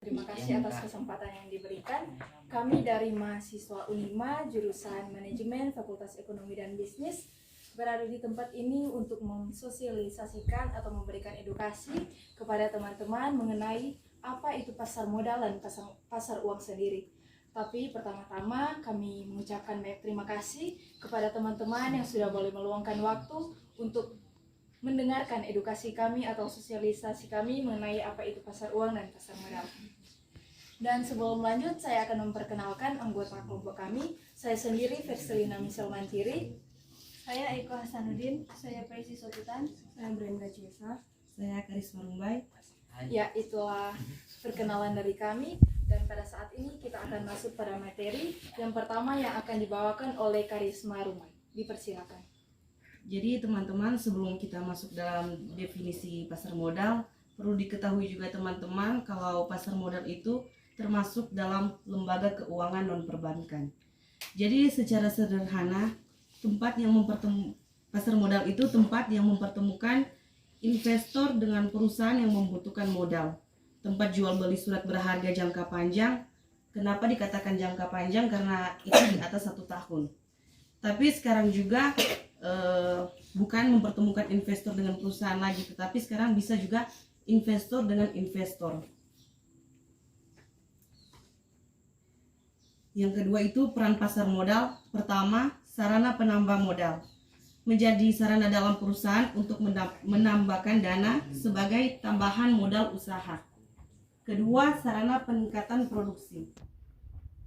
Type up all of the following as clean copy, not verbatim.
Terima kasih atas kesempatan yang diberikan. Kami dari mahasiswa Unima jurusan Manajemen Fakultas Ekonomi dan Bisnis berada di tempat ini untuk mensosialisasikan atau memberikan edukasi kepada teman-teman mengenai apa itu pasar modal dan pasar uang sendiri. Tapi pertama-tama kami mengucapkan banyak terima kasih kepada teman-teman yang sudah boleh meluangkan waktu untuk mendengarkan edukasi kami atau sosialisasi kami mengenai apa itu pasar uang dan pasar modal. Dan sebelum lanjut, saya akan memperkenalkan anggota kelompok kami. Saya sendiri Verselina Misel Mantiri. Saya Eko Hasanuddin. Saya Presi Soputan. Saya Brenda Ciesa. Saya Karisma Rumbai. Ya, itulah perkenalan dari kami. Dan pada saat ini kita akan masuk pada materi yang pertama yang akan dibawakan oleh Karisma Rumbai. Dipersilakan. Jadi teman-teman, sebelum kita masuk dalam definisi pasar modal, perlu diketahui juga teman-teman kalau pasar modal itu termasuk dalam lembaga keuangan non-perbankan. Jadi secara sederhana, pasar modal itu tempat yang mempertemukan investor dengan perusahaan yang membutuhkan modal. Tempat jual beli surat berharga jangka panjang. Kenapa dikatakan jangka panjang? Karena itu di atas 1 tahun. Tapi sekarang juga bukan mempertemukan investor dengan perusahaan lagi, tetapi sekarang bisa juga investor dengan investor. Yang kedua itu peran pasar modal. Pertama, sarana penambah modal. Menjadi sarana dalam perusahaan untuk menambahkan dana sebagai tambahan modal usaha. Kedua, sarana peningkatan produksi.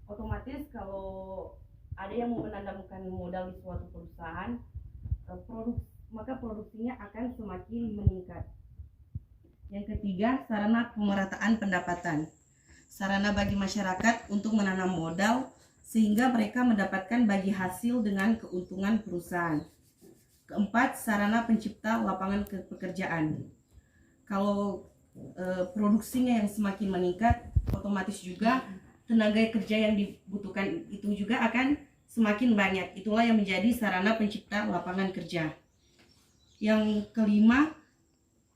Otomatis kalau ada yang mau menanamkan modal di suatu perusahaan, maka produksinya akan semakin meningkat. Yang ketiga, sarana pemerataan pendapatan. Sarana bagi masyarakat untuk menanam modal sehingga mereka mendapatkan bagi hasil dengan keuntungan perusahaan. Keempat, sarana pencipta lapangan pekerjaan. Kalau produksinya yang semakin meningkat, otomatis juga tenaga kerja yang dibutuhkan itu juga akan semakin banyak. Itulah yang menjadi sarana pencipta lapangan kerja. Yang kelima,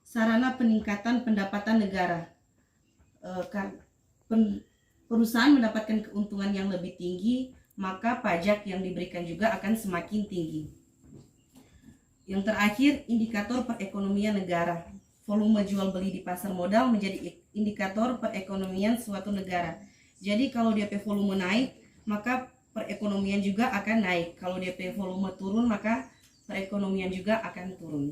sarana peningkatan pendapatan negara. Perusahaan mendapatkan keuntungan yang lebih tinggi, maka pajak yang diberikan juga akan semakin tinggi. Yang terakhir, indikator perekonomian negara. Volume jual beli di pasar modal menjadi indikator perekonomian suatu negara. Jadi kalau DP volume naik, maka perekonomian juga akan naik. Kalau DP volume turun, maka perekonomian juga akan turun.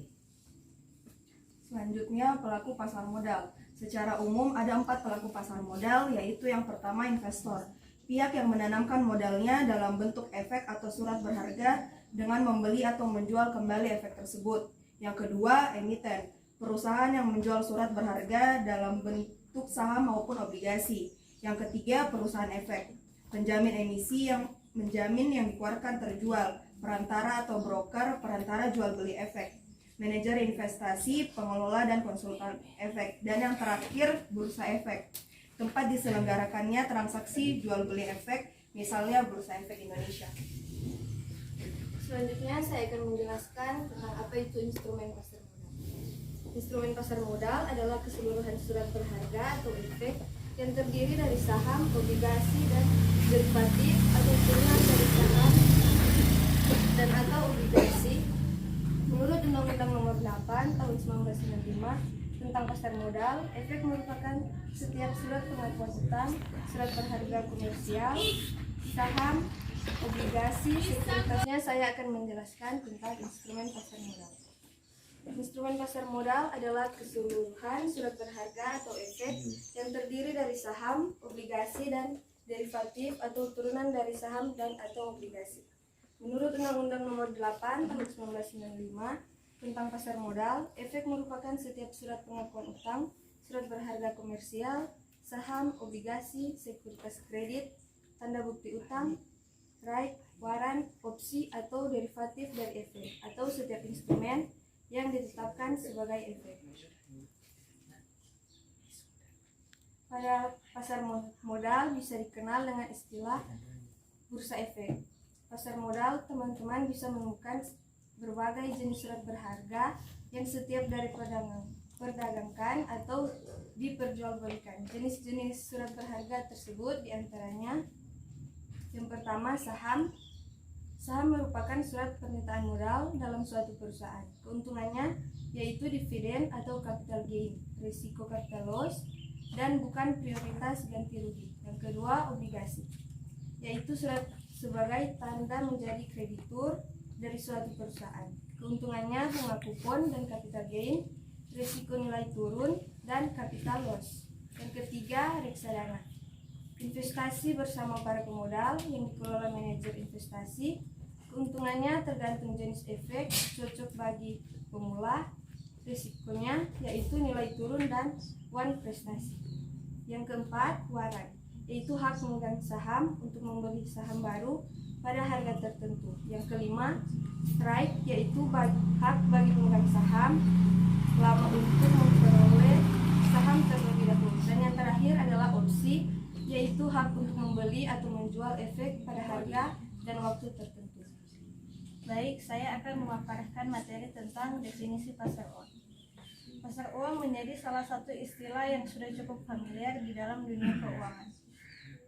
Selanjutnya, pelaku pasar modal. Secara umum ada 4 pelaku pasar modal, yaitu yang pertama investor. Pihak yang menanamkan modalnya dalam bentuk efek atau surat berharga dengan membeli atau menjual kembali efek tersebut. Yang kedua, emiten. Perusahaan yang menjual surat berharga dalam bentuk saham maupun obligasi. Yang ketiga, perusahaan efek. Penjamin emisi yang menjamin yang dikeluarkan terjual. Perantara atau broker, perantara jual beli efek. Manajer investasi, pengelola dan konsultan efek. Dan yang terakhir, bursa efek. Tempat diselenggarakannya transaksi jual beli efek, misalnya Bursa Efek Indonesia. Selanjutnya saya akan menjelaskan tentang apa itu instrumen pasar modal. Instrumen pasar modal adalah keseluruhan surat berharga atau efek yang terdiri dari saham, obligasi, dan derivatif atau turunan dari saham dan atau obligasi. Menurut Undang-Undang Nomor 8 Tahun 1995 tentang pasar modal, efek merupakan setiap surat pengakuan utang, surat berharga komersial, saham, obligasi, sekuritasnya. Saya akan menjelaskan tentang instrumen pasar modal. Instrumen pasar modal adalah keseluruhan surat berharga atau efek yang terdiri dari saham, obligasi, dan derivatif atau turunan dari saham dan atau obligasi. Menurut Undang-Undang Nomor 8 Tahun 1995 tentang pasar modal, efek merupakan setiap surat pengakuan utang, surat berharga komersial, saham, obligasi, sekuritas kredit, tanda bukti utang, right, waran, opsi, atau derivatif dari efek, atau setiap instrumen yang ditetapkan sebagai efek. Pada pasar modal bisa dikenal dengan istilah bursa efek. Pasar modal, teman-teman bisa menemukan berbagai jenis surat berharga yang setiap dari diperdagangkan atau diperjualbelikan. Jenis-jenis surat berharga tersebut diantaranya yang pertama saham. Saham merupakan surat pernyataan modal dalam suatu perusahaan. Keuntungannya yaitu dividen atau capital gain, risiko capital loss, dan bukan prioritas ganti rugi. Yang kedua, obligasi, yaitu surat sebagai tanda menjadi kreditur dari suatu perusahaan. Keuntungannya bunga kupon dan capital gain, risiko nilai turun, dan capital loss. Yang ketiga, reksadana, investasi bersama para pemodal yang dikelola manajer investasi. Keuntungannya tergantung jenis efek, cocok bagi pemula. Risikonya yaitu nilai turun dan wan prestasi. Yang keempat, waran, yaitu hak memegang saham untuk membeli saham baru pada harga tertentu. Yang kelima, strike, yaitu hak bagi pemegang saham lama untuk memperoleh saham terlebih dahulu. Dan yang terakhir adalah opsi, yaitu hak untuk membeli atau menjual efek pada harga dan waktu tertentu. Baik, saya akan memaparkan materi tentang definisi pasar uang. Pasar uang menjadi salah satu istilah yang sudah cukup familiar di dalam dunia keuangan.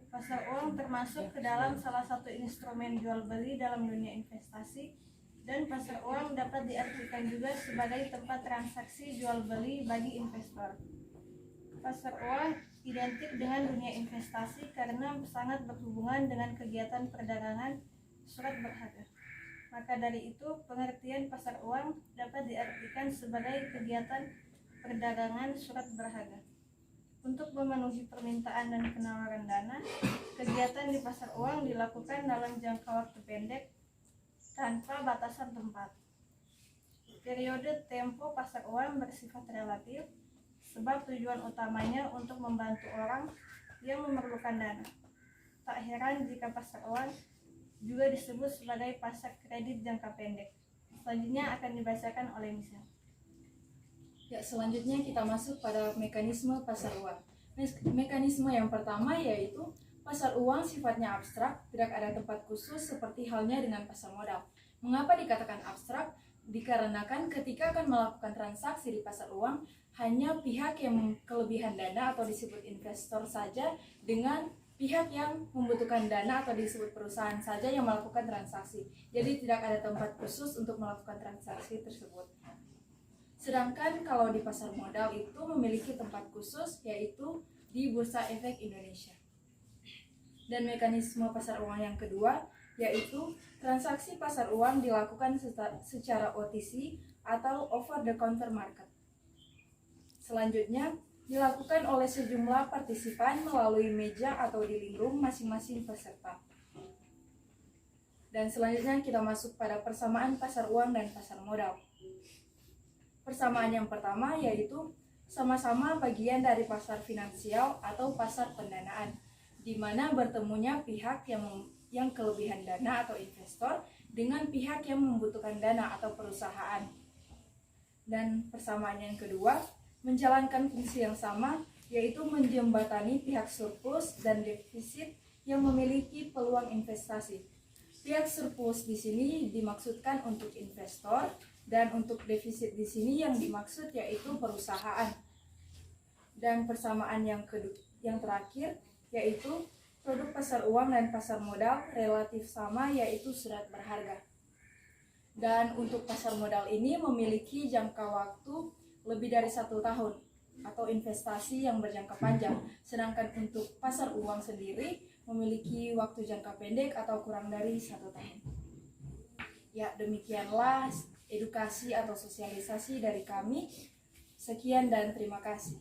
Pasar uang termasuk ke dalam salah satu instrumen jual beli dalam dunia investasi, dan pasar uang dapat diartikan juga sebagai tempat transaksi jual beli bagi investor. Pasar uang identik dengan dunia investasi karena sangat berhubungan dengan kegiatan perdagangan surat berharga. Maka dari itu, pengertian pasar uang dapat diartikan sebagai kegiatan perdagangan surat berharga. Untuk memenuhi permintaan dan penawaran dana, kegiatan di pasar uang dilakukan dalam jangka waktu pendek tanpa batasan tempat. Periode tempo pasar uang bersifat relatif, sebab tujuan utamanya untuk membantu orang yang memerlukan dana. Tak heran jika pasar uang juga disebut sebagai pasar kredit jangka pendek. Selanjutnya akan dibacakan oleh Michelle. Ya, selanjutnya kita masuk pada mekanisme pasar uang. Mekanisme yang pertama yaitu pasar uang sifatnya abstrak, tidak ada tempat khusus seperti halnya dengan pasar modal. Mengapa dikatakan abstrak? Dikarenakan ketika akan melakukan transaksi di pasar uang, hanya pihak yang kelebihan dana atau disebut investor saja dengan pihak yang membutuhkan dana atau disebut perusahaan saja yang melakukan transaksi. Jadi tidak ada tempat khusus untuk melakukan transaksi tersebut. Sedangkan kalau di pasar modal itu memiliki tempat khusus, yaitu di Bursa Efek Indonesia. Dan mekanisme pasar uang yang kedua yaitu transaksi pasar uang dilakukan secara OTC atau over the counter market. Selanjutnya dilakukan oleh sejumlah partisipan melalui meja atau di living room masing-masing peserta. Dan selanjutnya kita masuk pada persamaan pasar uang dan pasar modal. Persamaan yang pertama yaitu sama-sama bagian dari pasar finansial atau pasar pendanaan, di mana bertemunya pihak yang kelebihan dana atau investor dengan pihak yang membutuhkan dana atau perusahaan. Dan persamaan yang kedua menjalankan fungsi yang sama, yaitu menjembatani pihak surplus dan defisit yang memiliki peluang investasi. Pihak surplus di sini dimaksudkan untuk investor, dan untuk defisit di sini yang dimaksud yaitu perusahaan. Dan persamaan yang terakhir yaitu produk pasar uang dan pasar modal relatif sama, yaitu surat berharga. Dan untuk pasar modal ini memiliki jangka waktu lebih dari 1 tahun atau investasi yang berjangka panjang, sedangkan untuk pasar uang sendiri memiliki waktu jangka pendek atau kurang dari 1 tahun. Ya, demikianlah edukasi atau sosialisasi dari kami. Sekian dan terima kasih.